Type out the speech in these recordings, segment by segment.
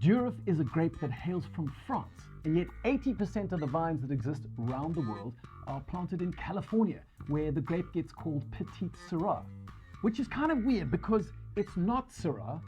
Durif is a grape that hails from France, and yet 80% of the vines that exist around the world are planted in California, where the grape gets called Petite Sirah, which is kind of weird because it's not Syrah,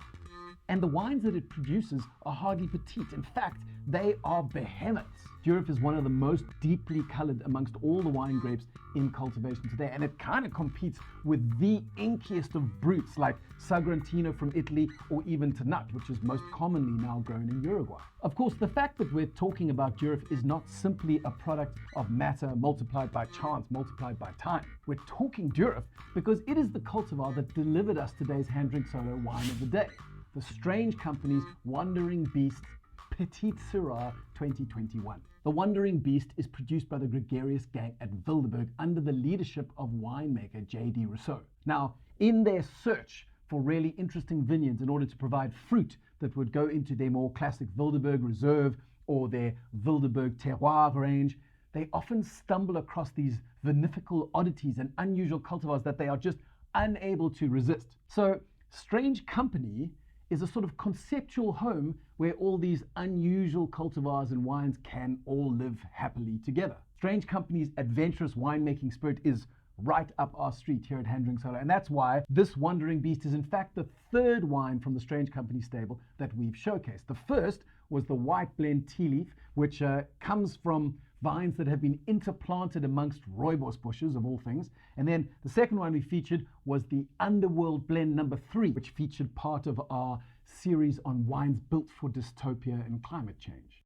and the wines that it produces are hardly petite. In fact, they are behemoths. Durif is one of the most deeply colored amongst all the wine grapes in cultivation today, and it kind of competes with the inkiest of brutes like Sagrantino from Italy, or even Tannat, which is most commonly now grown in Uruguay. Of course, the fact that we're talking about Durif is not simply a product of matter multiplied by chance, multiplied by time. We're talking Durif because it is the cultivar that delivered us today's hand drink solo wine of the day, the Strange Company's Wandering Beast Petite Sirah 2021. The Wandering Beast is produced by the gregarious gang at Wildeburg under the leadership of winemaker J.D. Rousseau. Now, in their search for really interesting vineyards in order to provide fruit that would go into their more classic Wildeburg Reserve or their Wildeburg Terroir range, they often stumble across these vinifical oddities and unusual cultivars that they are just unable to resist. So, Strange Company is a sort of conceptual home where all these unusual cultivars and wines can all live happily together. Strange Company's adventurous winemaking spirit is right up our street here at Hand Drink Solo, and that's why this Wandering Beast is in fact the third wine from the Strange Company stable that we've showcased. The first was the White Blend Tea Leaf, which comes from vines that have been interplanted amongst rooibos bushes, of all things. And then the second one we featured was the Underworld Blend number 3, which featured part of our series on wines built for dystopia and climate change.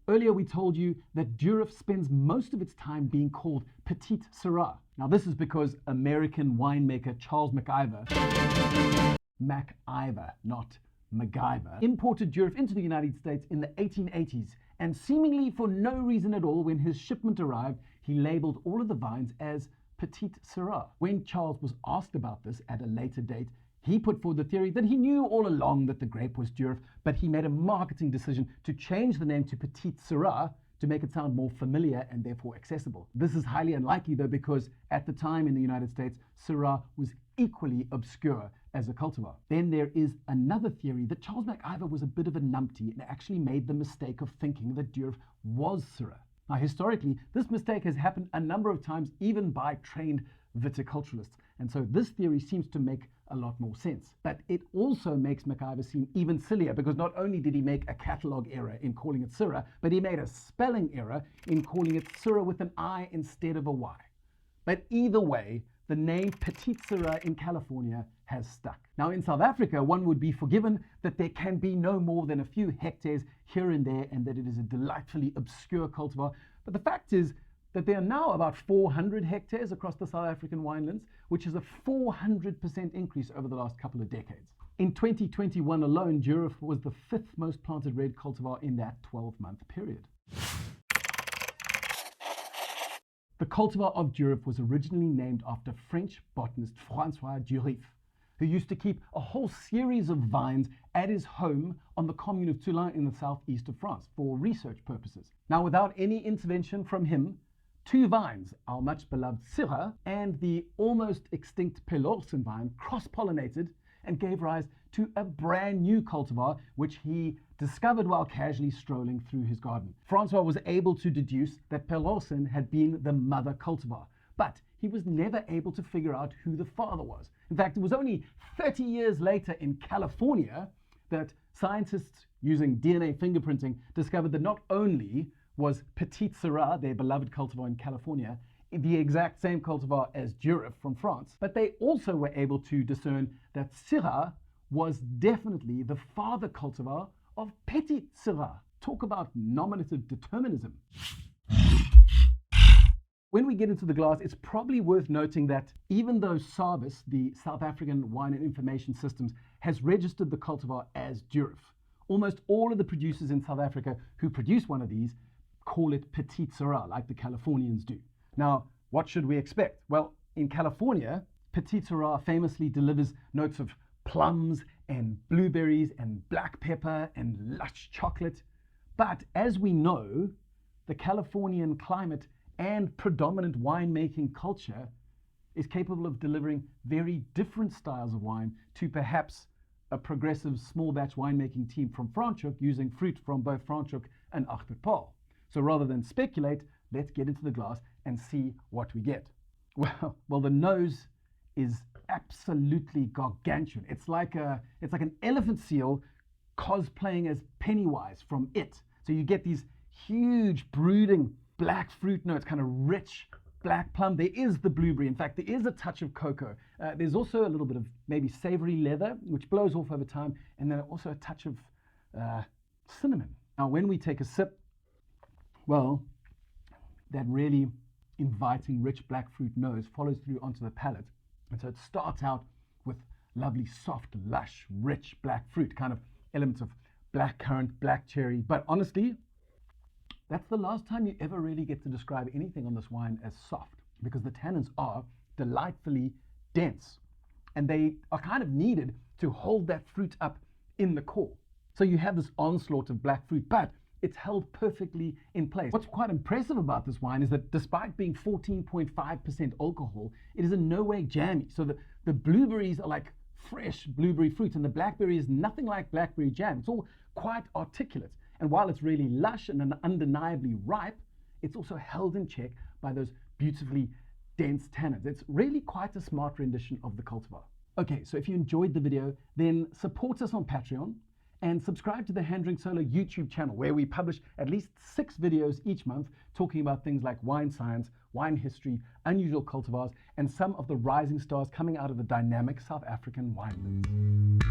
Earlier we told you that Durif spends most of its time being called Petite Sirah. Now this is because American winemaker Charles MacIver, not MacGyver, imported Durif into the United States in the 1880s, and seemingly for no reason at all, when his shipment arrived, he labeled all of the vines as Petite Sirah. When Charles was asked about this at a later date, he put forward the theory that he knew all along that the grape was Durif, but he made a marketing decision to change the name to Petite Sirah to make it sound more familiar and therefore accessible. This is highly unlikely though, because at the time in the United States, Syrah was equally obscure as a cultivar. Then there is another theory that Charles MacIver was a bit of a numpty and actually made the mistake of thinking that Durif was Syrah. Now historically, this mistake has happened a number of times, even by trained viticulturalists, and so this theory seems to make a lot more sense. But it also makes MacIver seem even sillier, because not only did he make a catalogue error in calling it Syrah, but he made a spelling error in calling it Syrah with an I instead of a Y. But either way, the name Petite Sirah in California has stuck. Now in South Africa, one would be forgiven that there can be no more than a few hectares here and there, and that it is a delightfully obscure cultivar. But the fact is that there are now about 400 hectares across the South African winelands, which is a 400% increase over the last couple of decades. In 2021 alone, Durif was the 5th most planted red cultivar in that 12-month period. The cultivar of Durif was originally named after French botanist Francois Durif, who used to keep a whole series of vines at his home on the commune of Tullins in the southeast of France for research purposes. Now, without any intervention from him, 2 vines, our much beloved Syrah and the almost extinct Peloursin vine, cross-pollinated and gave rise to a brand new cultivar, which he discovered while casually strolling through his garden. Francois was able to deduce that Peloursin had been the mother cultivar, but he was never able to figure out who the father was. In fact, it was only 30 years later in California that scientists using DNA fingerprinting discovered that not only was Petite Sirah, their beloved cultivar in California, the exact same cultivar as Durif from France, but they also were able to discern that Syrah was definitely the father cultivar of Petite Sirah. Talk about nominative determinism. When we get into the glass, it's probably worth noting that even though SARVIS, the South African Wine and Information Systems, has registered the cultivar as Durif, almost all of the producers in South Africa who produce one of these call it Petite Sirah, like the Californians do. Now, what should we expect? Well, in California, Petite Sirah famously delivers notes of plums and blueberries and black pepper and lush chocolate. But as we know, the Californian climate and predominant winemaking culture is capable of delivering very different styles of wine to perhaps a progressive small batch winemaking team from Franschhoek using fruit from both Franschhoek and Achterpaal. So rather than speculate, let's get into the glass and see what we get. Well, the nose is absolutely gargantuan. It's like an elephant seal cosplaying as Pennywise from It. So you get these huge brooding black fruit notes, kind of rich black plum. There is the blueberry. In fact, there is a touch of cocoa. There's also a little bit of maybe savory leather, which blows off over time, and then also a touch of cinnamon. Now, when we take a sip, well, that really inviting rich black fruit nose follows through onto the palate. And so it starts out with lovely, soft, lush, rich black fruit, kind of elements of black currant, black cherry. But honestly, that's the last time you ever really get to describe anything on this wine as soft, because the tannins are delightfully dense and they are kind of needed to hold that fruit up in the core. So you have this onslaught of black fruit, but it's held perfectly in place. What's quite impressive about this wine is that despite being 14.5% alcohol, it is in no way jammy. So the blueberries are like fresh blueberry fruit, and the blackberry is nothing like blackberry jam. It's all quite articulate. And while it's really lush and undeniably ripe, it's also held in check by those beautifully dense tannins. It's really quite a smart rendition of the cultivar. Okay, so if you enjoyed the video, then support us on Patreon and subscribe to the Hand Drink Solo YouTube channel, where we publish at least 6 videos each month talking about things like wine science, wine history, unusual cultivars, and some of the rising stars coming out of the dynamic South African wine movement.